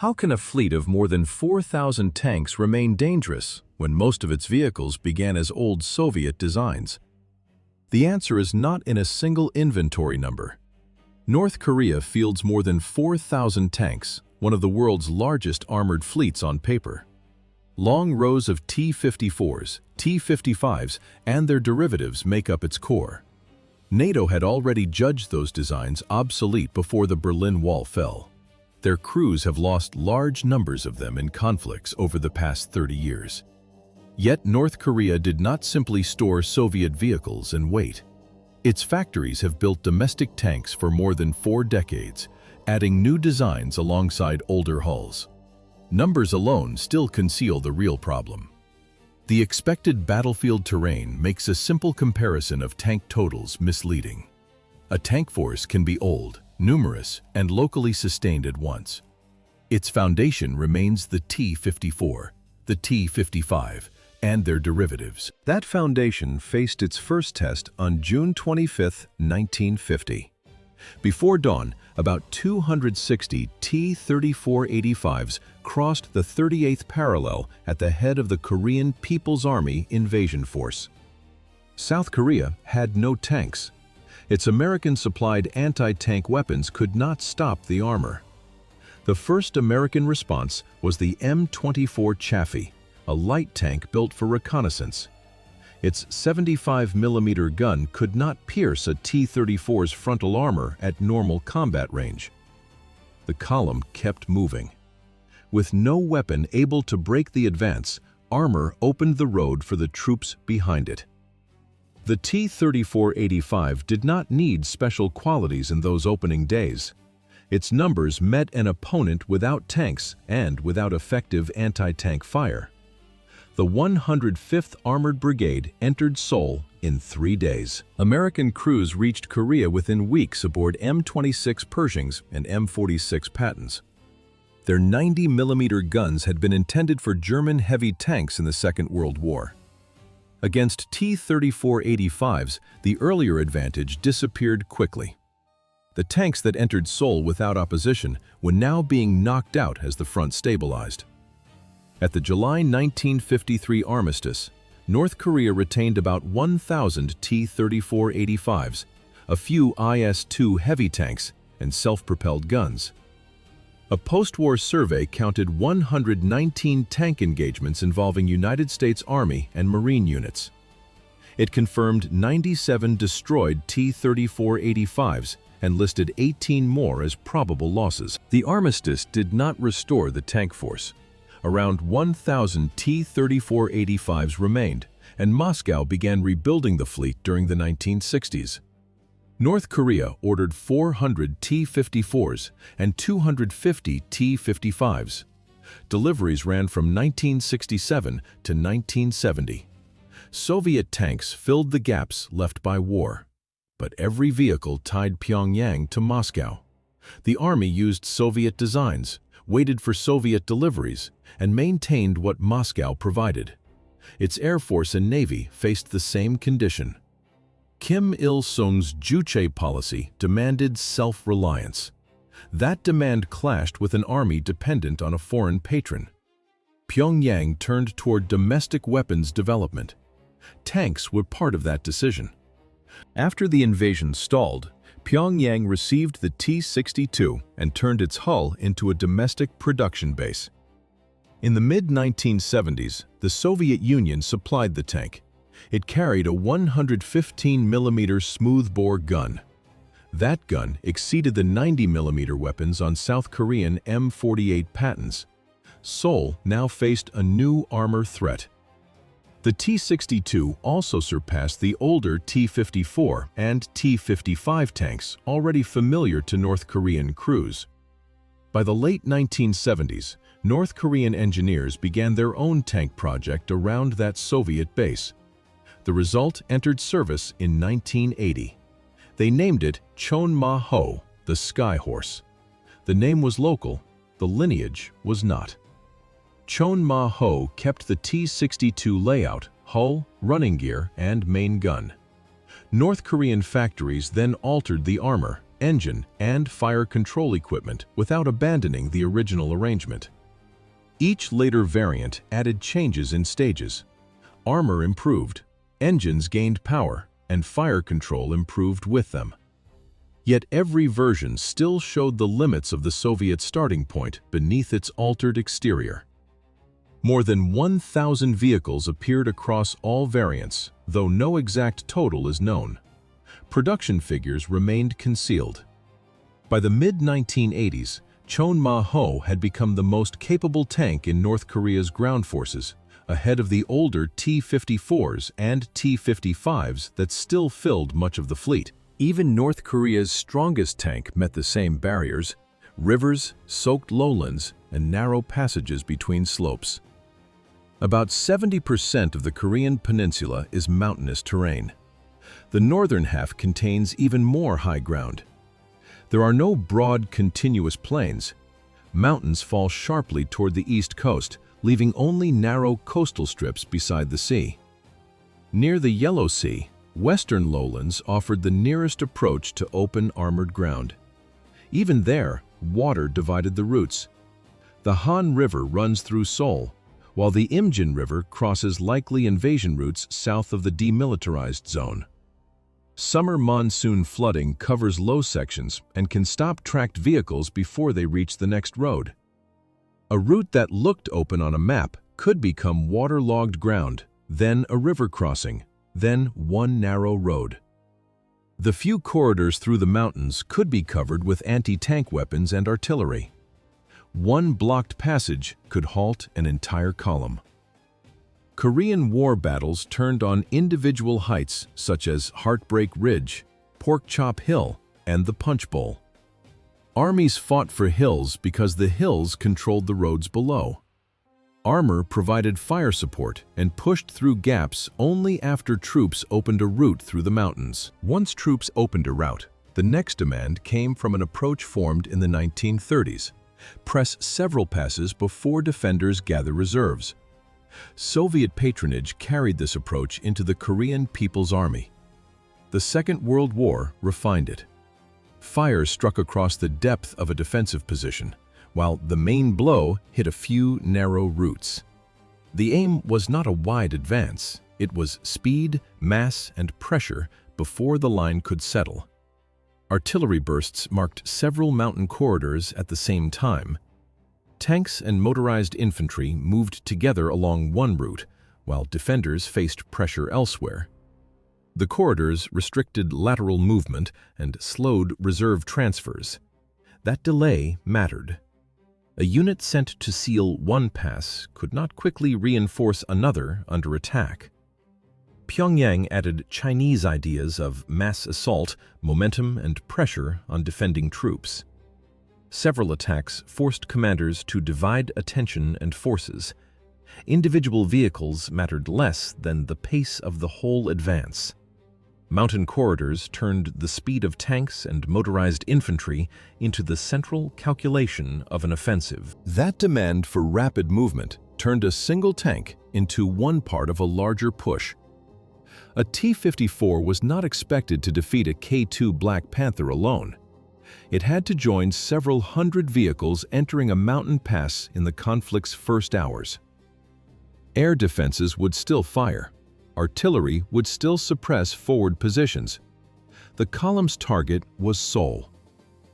How can a fleet of more than 4,000 tanks remain dangerous when most of its vehicles began as old Soviet designs? The answer is not in a single inventory number. North Korea fields more than 4,000 tanks, one of the world's largest armored fleets on paper. Long rows of T-54s, T-55s, and their derivatives make up its core. NATO had already judged those designs obsolete before the Berlin Wall fell. Their crews have lost large numbers of them in conflicts over the past 30 years. Yet North Korea did not simply store Soviet vehicles and wait. Its factories have built domestic tanks for more than 4 decades, adding new designs alongside older hulls. Numbers alone still conceal the real problem. The expected battlefield terrain makes a simple comparison of tank totals misleading. A tank force can be old, numerous, and locally sustained at once. Its foundation remains the T-54, the T-55, and their derivatives. That foundation faced its first test on June 25, 1950. Before dawn, about 260 T-34-85s crossed the 38th parallel at the head of the Korean People's Army invasion force. South Korea had no tanks. Its American-supplied anti-tank weapons could not stop the armor. The first American response was the M24 Chaffee, a light tank built for reconnaissance. Its 75mm gun could not pierce a T-34's frontal armor at normal combat range. The column kept moving. With no weapon able to break the advance, armor opened the road for the troops behind it. The T-34-85 did not need special qualities in those opening days. Its numbers met an opponent without tanks and without effective anti-tank fire. The 105th Armored Brigade entered Seoul in 3 days. American crews reached Korea within weeks aboard M26 Pershings and M46 Pattons. Their 90mm guns had been intended for German heavy tanks in the Second World War. Against T-34-85s, the earlier advantage disappeared quickly. The tanks that entered Seoul without opposition were now being knocked out as the front stabilized. At the July 1953 armistice, North Korea retained about 1,000 T-34-85s, a few IS-2 heavy tanks, and self-propelled guns. A post-war survey counted 119 tank engagements involving United States Army and Marine units. It confirmed 97 destroyed T-34-85s and listed 18 more as probable losses. The armistice did not restore the tank force. Around 1,000 T-34-85s remained, and Moscow began rebuilding the fleet during the 1960s. North Korea ordered 400 T-54s and 250 T-55s. Deliveries ran from 1967 to 1970. Soviet tanks filled the gaps left by war, but every vehicle tied Pyongyang to Moscow. The army used Soviet designs, waited for Soviet deliveries, and maintained what Moscow provided. Its Air Force and Navy faced the same condition. Kim Il-sung's Juche policy demanded self-reliance. That demand clashed with an army dependent on a foreign patron. Pyongyang turned toward domestic weapons development. Tanks were part of that decision. After the invasion stalled, Pyongyang received the T-62 and turned its hull into a domestic production base. In the mid-1970s, the Soviet Union supplied the tank. It carried a 115mm smoothbore gun. That gun exceeded the 90mm weapons on South Korean M48 Pattons. Seoul now faced a new armor threat. The T-62 also surpassed the older T-54 and T-55 tanks already familiar to North Korean crews. By the late 1970s, North Korean engineers began their own tank project around that Soviet base. The result entered service in 1980. They named it Chonma-ho, the Sky Horse. The name was local, the lineage was not. Chonma-ho kept the T-62 layout, hull, running gear, and main gun. North Korean factories then altered the armor, engine and fire control equipment without abandoning the original arrangement. Each later variant added changes in stages. Armor improved, engines gained power, and fire control improved with them. Yet every version still showed the limits of the Soviet starting point beneath its altered exterior. More than 1,000 vehicles appeared across all variants, though no exact total is known. Production figures remained concealed. By the mid-1980s, Chonma-ho had become the most capable tank in North Korea's ground forces, ahead of the older T-54s and T-55s that still filled much of the fleet. Even North Korea's strongest tank met the same barriers: rivers, soaked lowlands, and narrow passages between slopes. About 70% of the Korean Peninsula is mountainous terrain. The northern half contains even more high ground. There are no broad, continuous plains. Mountains fall sharply toward the east coast, leaving only narrow coastal strips beside the sea. Near the Yellow Sea, western lowlands offered the nearest approach to open armored ground. Even there, water divided the routes. The Han River runs through Seoul, while the Imjin River crosses likely invasion routes south of the demilitarized zone. Summer monsoon flooding covers low sections and can stop tracked vehicles before they reach the next road. A route that looked open on a map could become waterlogged ground, then a river crossing, then one narrow road. The few corridors through the mountains could be covered with anti-tank weapons and artillery. One blocked passage could halt an entire column. Korean War battles turned on individual heights such as Heartbreak Ridge, Pork Chop Hill, and the Punch Bowl. Armies fought for hills because the hills controlled the roads below. Armor provided fire support and pushed through gaps only after troops opened a route through the mountains. Once troops opened a route, the next demand came from an approach formed in the 1930s. Press several passes before defenders gather reserves. Soviet patronage carried this approach into the Korean People's Army. The Second World War refined it. Fire struck across the depth of a defensive position, while the main blow hit a few narrow routes. The aim was not a wide advance. It was speed, mass, and pressure before the line could settle. Artillery bursts marked several mountain corridors at the same time. Tanks and motorized infantry moved together along one route, while defenders faced pressure elsewhere. The corridors restricted lateral movement and slowed reserve transfers. That delay mattered. A unit sent to seal one pass could not quickly reinforce another under attack. Pyongyang added Chinese ideas of mass assault, momentum, and pressure on defending troops. Several attacks forced commanders to divide attention and forces. Individual vehicles mattered less than the pace of the whole advance. Mountain corridors turned the speed of tanks and motorized infantry into the central calculation of an offensive. That demand for rapid movement turned a single tank into one part of a larger push. A T-54 was not expected to defeat a K-2 Black Panther alone. It had to join several hundred vehicles entering a mountain pass in the conflict's first hours. Air defenses would still fire. Artillery would still suppress forward positions. The column's target was Seoul.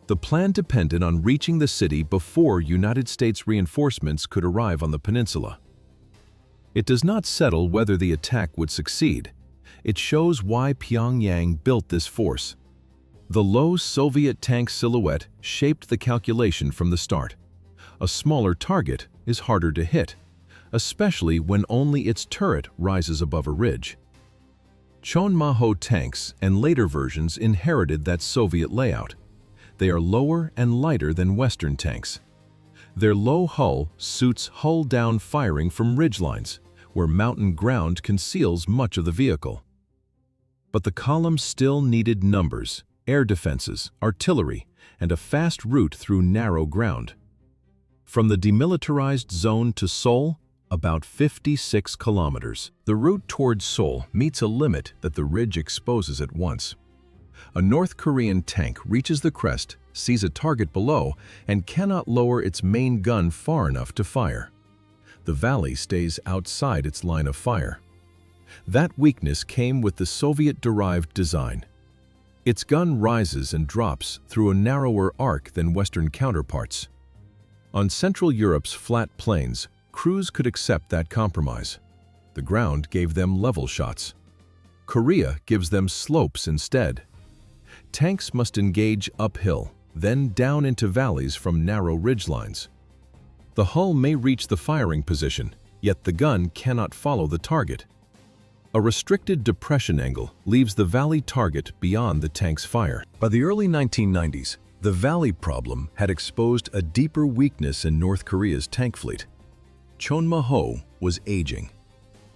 The plan depended on reaching the city before United States reinforcements could arrive on the peninsula. It does not settle whether the attack would succeed. It shows why Pyongyang built this force. The low Soviet tank silhouette shaped the calculation from the start. A smaller target is harder to hit, especially when only its turret rises above a ridge. Chonma-ho tanks and later versions inherited that Soviet layout. They are lower and lighter than Western tanks. Their low hull suits hull-down firing from ridgelines, where mountain ground conceals much of the vehicle. But the column still needed numbers, air defenses, artillery, and a fast route through narrow ground. From the demilitarized zone to Seoul, about 56 kilometers. The route towards Seoul meets a limit that the ridge exposes at once. A North Korean tank reaches the crest, sees a target below, and cannot lower its main gun far enough to fire. The valley stays outside its line of fire. That weakness came with the Soviet-derived design. Its gun rises and drops through a narrower arc than Western counterparts. On Central Europe's flat plains, crews could accept that compromise. The ground gave them level shots. Korea gives them slopes instead. Tanks must engage uphill, then down into valleys from narrow ridgelines. The hull may reach the firing position, yet the gun cannot follow the target. A restricted depression angle leaves the valley target beyond the tank's fire. By the early 1990s, the valley problem had exposed a deeper weakness in North Korea's tank fleet. Chonma-ho was aging.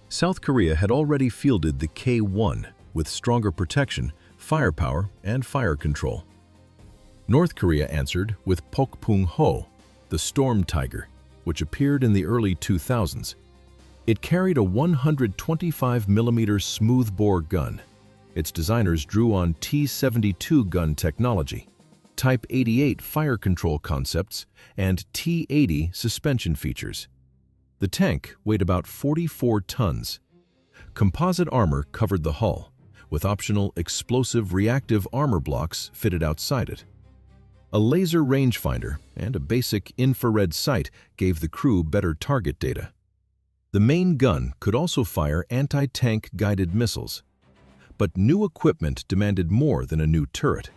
South Korea had already fielded the K-1 with stronger protection, firepower, and fire control. North Korea answered with Pokpung-ho, the Storm Tiger, which appeared in the early 2000s. It carried a 125mm smoothbore gun. Its designers drew on T-72 gun technology, Type 88 fire control concepts, and T-80 suspension features. The tank weighed about 44 tons. Composite armor covered the hull, with optional explosive reactive armor blocks fitted outside it. A laser rangefinder and a basic infrared sight gave the crew better target data. The main gun could also fire anti-tank guided missiles. But new equipment demanded more than a new turret.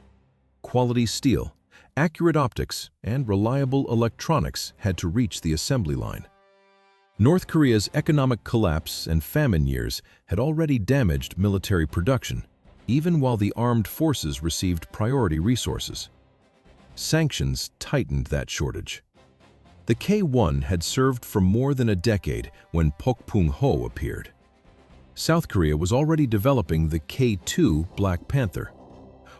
Quality steel, accurate optics, and reliable electronics had to reach the assembly line. North Korea's economic collapse and famine years had already damaged military production, even while the armed forces received priority resources. Sanctions tightened that shortage. The K-1 had served for more than a decade when Pokpung-ho appeared. South Korea was already developing the K-2 Black Panther.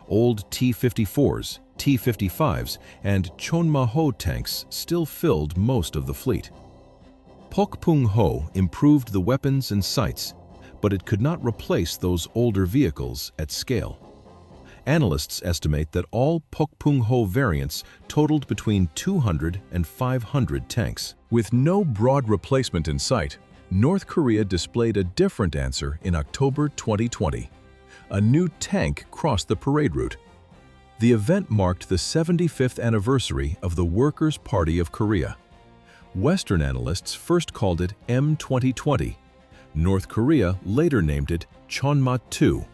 Old T-54s, T-55s, and Chonma-ho tanks still filled most of the fleet. Pokpung-ho improved the weapons and sights, but it could not replace those older vehicles at scale. Analysts estimate that all Pokpung-ho variants totaled between 200 and 500 tanks. With no broad replacement in sight, North Korea displayed a different answer in October 2020. A new tank crossed the parade route. The event marked the 75th anniversary of the Workers' Party of Korea. Western analysts first called it M2020. North Korea later named it Chonma Two.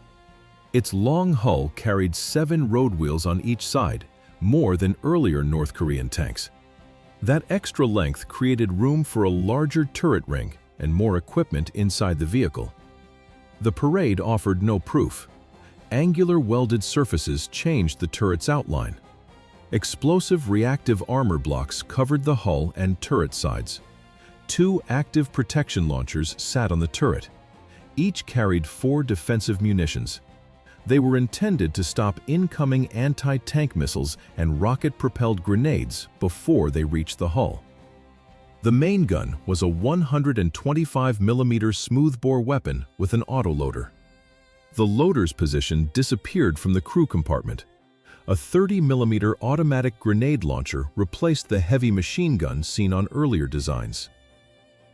Its long hull carried 7 road wheels on each side, more than earlier North Korean tanks. That extra length created room for a larger turret ring and more equipment inside the vehicle. The parade offered no proof. Angular welded surfaces changed the turret's outline. Explosive reactive armor blocks covered the hull and turret sides. 2 active protection launchers sat on the turret. Each carried 4 defensive munitions. They were intended to stop incoming anti-tank missiles and rocket-propelled grenades before they reached the hull. The main gun was a 125mm smoothbore weapon with an autoloader. The loader's position disappeared from the crew compartment. A 30mm automatic grenade launcher replaced the heavy machine gun seen on earlier designs.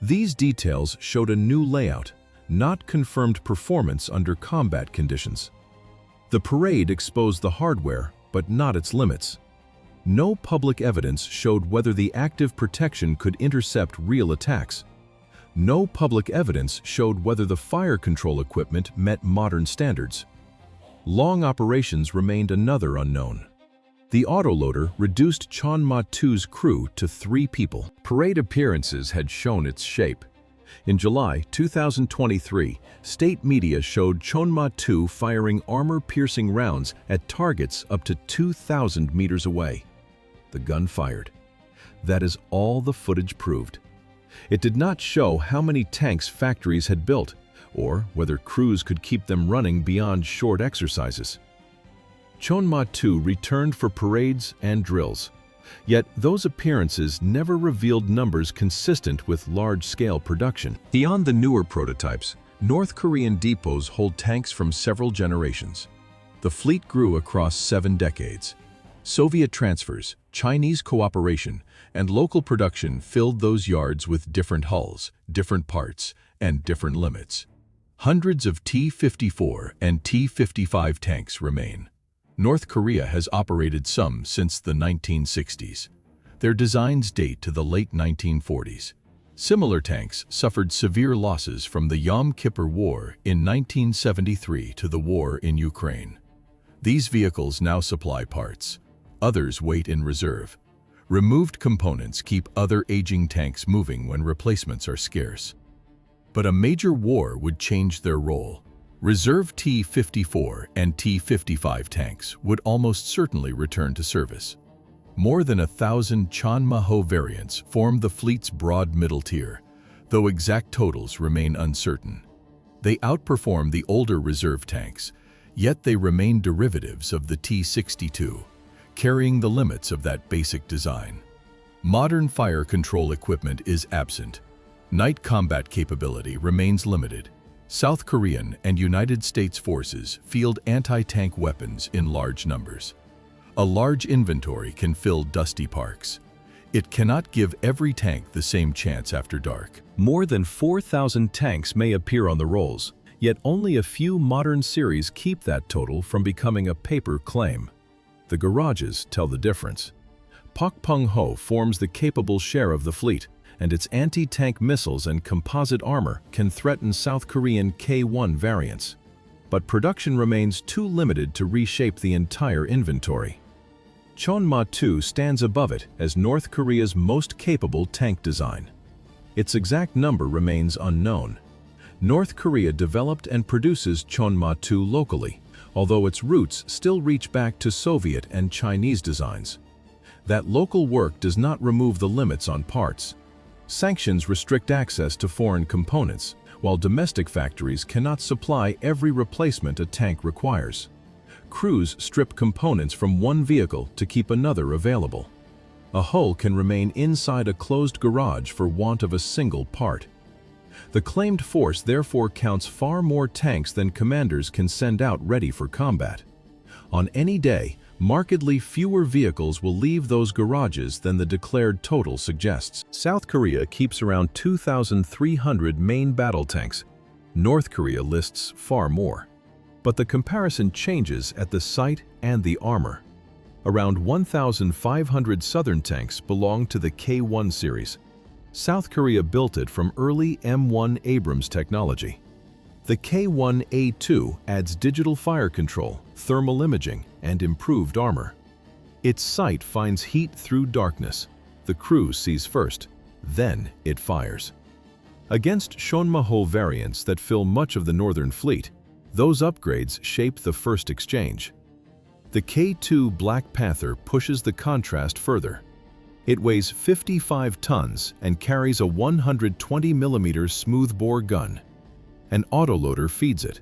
These details showed a new layout, not confirmed performance under combat conditions. The parade exposed the hardware, but not its limits. No public evidence showed whether the active protection could intercept real attacks. No public evidence showed whether the fire control equipment met modern standards. Long operations remained another unknown. The autoloader reduced Chonma Two's crew to 3 people. Parade appearances had shown its shape. In July 2023, state media showed Chonma Two firing armor-piercing rounds at targets up to 2,000 meters away. The gun fired. That is all the footage proved. It did not show how many tanks factories had built, or whether crews could keep them running beyond short exercises. Chonma Two returned for parades and drills. Yet those appearances never revealed numbers consistent with large-scale production. Beyond the newer prototypes, North Korean depots hold tanks from several generations. The fleet grew across 7 decades. Soviet transfers, Chinese cooperation, and local production filled those yards with different hulls, different parts, and different limits. Hundreds of T-54 and T-55 tanks remain. North Korea has operated some since the 1960s. Their designs date to the late 1940s. Similar tanks suffered severe losses from the Yom Kippur War in 1973 to the war in Ukraine. These vehicles now supply parts. Others wait in reserve. Removed components keep other aging tanks moving when replacements are scarce. But a major war would change their role. Reserve T-54 and T-55 tanks would almost certainly return to service. More than 1,000 Chonma-ho variants form the fleet's broad middle tier, though exact totals remain uncertain. They outperform the older reserve tanks, yet they remain derivatives of the T-62, carrying the limits of that basic design. Modern fire control equipment is absent. Night combat capability remains limited. South Korean and United States forces field anti-tank weapons in large numbers. A large inventory can fill dusty parks. It cannot give every tank the same chance after dark. More than 4,000 tanks may appear on the rolls, yet only a few modern series keep that total from becoming a paper claim. The garages tell the difference. Pokpung-ho forms the capable share of the fleet, and its anti-tank missiles and composite armor can threaten South Korean K-1 variants. But production remains too limited to reshape the entire inventory. Chonma Two stands above it as North Korea's most capable tank design. Its exact number remains unknown. North Korea developed and produces Chonma Two locally, although its roots still reach back to Soviet and Chinese designs. That local work does not remove the limits on parts. Sanctions restrict access to foreign components, while domestic factories cannot supply every replacement a tank requires. Crews strip components from one vehicle to keep another available. A hull can remain inside a closed garage for want of a single part. The claimed force therefore counts far more tanks than commanders can send out ready for combat. On any day, markedly fewer vehicles will leave those garages than the declared total suggests. South Korea keeps around 2,300 main battle tanks. North Korea lists far more. But the comparison changes at the site and the armor. Around 1,500 Southern tanks belong to the K-1 series. South Korea built it from early M1 Abrams technology. The K-1A2 adds digital fire control, thermal imaging, and improved armor. Its sight finds heat through darkness. The crew sees first, then it fires. Against Chonma-ho variants that fill much of the Northern Fleet, those upgrades shape the first exchange. The K-2 Black Panther pushes the contrast further. It weighs 55 tons and carries a 120mm smoothbore gun. An autoloader feeds it.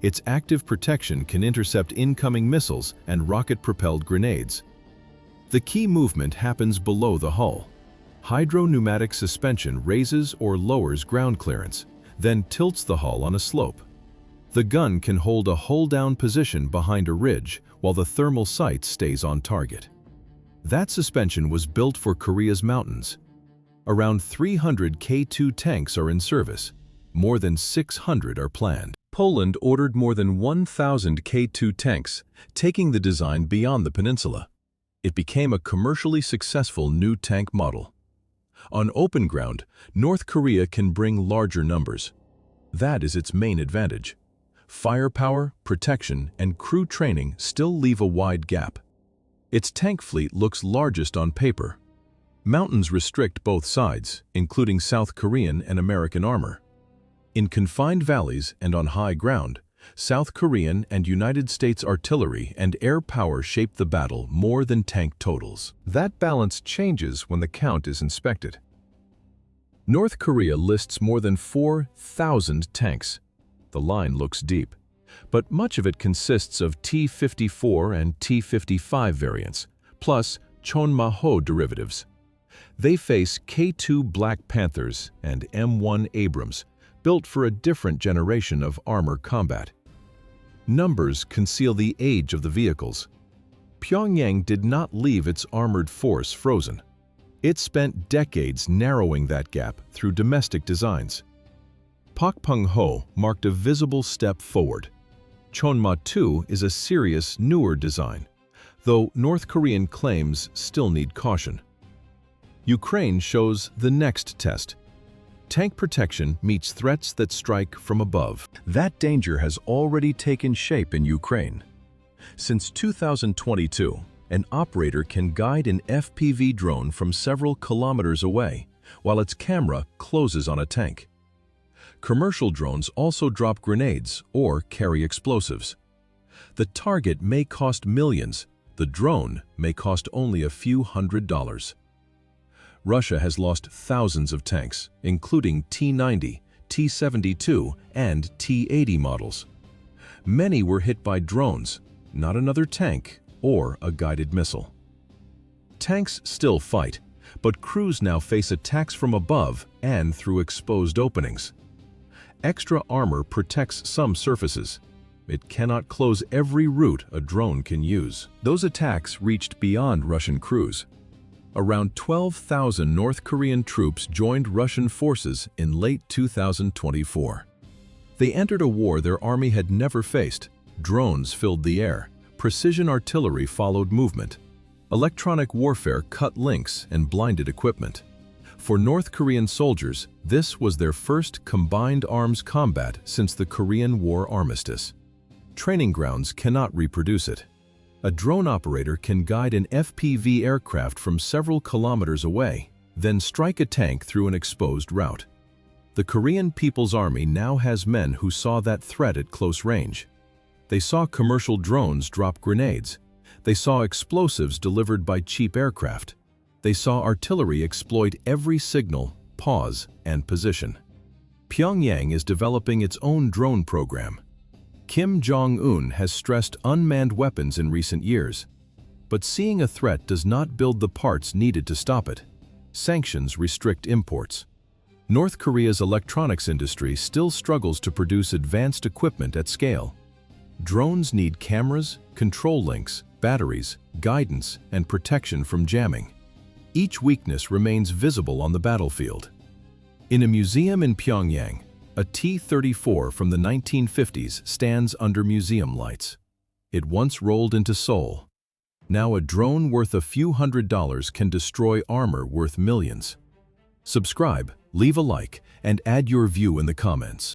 Its active protection can intercept incoming missiles and rocket-propelled grenades. The key movement happens below the hull. Hydro-pneumatic suspension raises or lowers ground clearance, then tilts the hull on a slope. The gun can hold a hull-down position behind a ridge while the thermal sight stays on target. That suspension was built for Korea's mountains. Around 300 K-2 tanks are in service. More than 600 are planned. Poland ordered more than 1,000 K-2 tanks, taking the design beyond the peninsula. It became a commercially successful new tank model. On open ground, North Korea can bring larger numbers. That is its main advantage. Firepower, protection, and crew training still leave a wide gap. Its tank fleet looks largest on paper. Mountains restrict both sides, including South Korean and American armor. In confined valleys and on high ground, South Korean and United States artillery and air power shape the battle more than tank totals. That balance changes when the count is inspected. North Korea lists more than 4,000 tanks. The line looks deep, but much of it consists of T-54 and T-55 variants, plus Chonma-ho derivatives. They face K-2 Black Panthers and M1 Abrams, built for a different generation of armor combat. Numbers conceal the age of the vehicles. Pyongyang did not leave its armored force frozen. It spent decades narrowing that gap through domestic designs. Pokpung-ho marked a visible step forward. Chonma Two is a serious, newer design, though North Korean claims still need caution. Ukraine shows the next test. Tank protection meets threats that strike from above. That danger has already taken shape in Ukraine. Since 2022, an operator can guide an FPV drone from several kilometers away, while its camera closes on a tank. Commercial drones also drop grenades or carry explosives. The target may cost millions, the drone may cost only a few $100s. Russia has lost thousands of tanks, including T-90, T-72, and T-80 models. Many were hit by drones, not another tank or a guided missile. Tanks still fight, but crews now face attacks from above and through exposed openings. Extra armor protects some surfaces. It cannot close every route a drone can use. Those attacks reached beyond Russian crews. Around 12,000 North Korean troops joined Russian forces in late 2024. They entered a war their army had never faced. Drones filled the air. Precision artillery followed movement. Electronic warfare cut links and blinded equipment. For North Korean soldiers, this was their first combined arms combat since the Korean War armistice. Training grounds cannot reproduce it. A drone operator can guide an FPV aircraft from several kilometers away, then strike a tank through an exposed route. The Korean People's Army now has men who saw that threat at close range. They saw commercial drones drop grenades. They saw explosives delivered by cheap aircraft. They saw artillery exploit every signal, pause, and position. Pyongyang is developing its own drone program. Kim Jong-un has stressed unmanned weapons in recent years. But seeing a threat does not build the parts needed to stop it. Sanctions restrict imports. North Korea's electronics industry still struggles to produce advanced equipment at scale. Drones need cameras, control links, batteries, guidance, and protection from jamming. Each weakness remains visible on the battlefield. In a museum in Pyongyang, a T-34 from the 1950s stands under museum lights. It once rolled into Seoul. Now a drone worth a few $100s can destroy armor worth millions. Subscribe, leave a like, and add your view in the comments.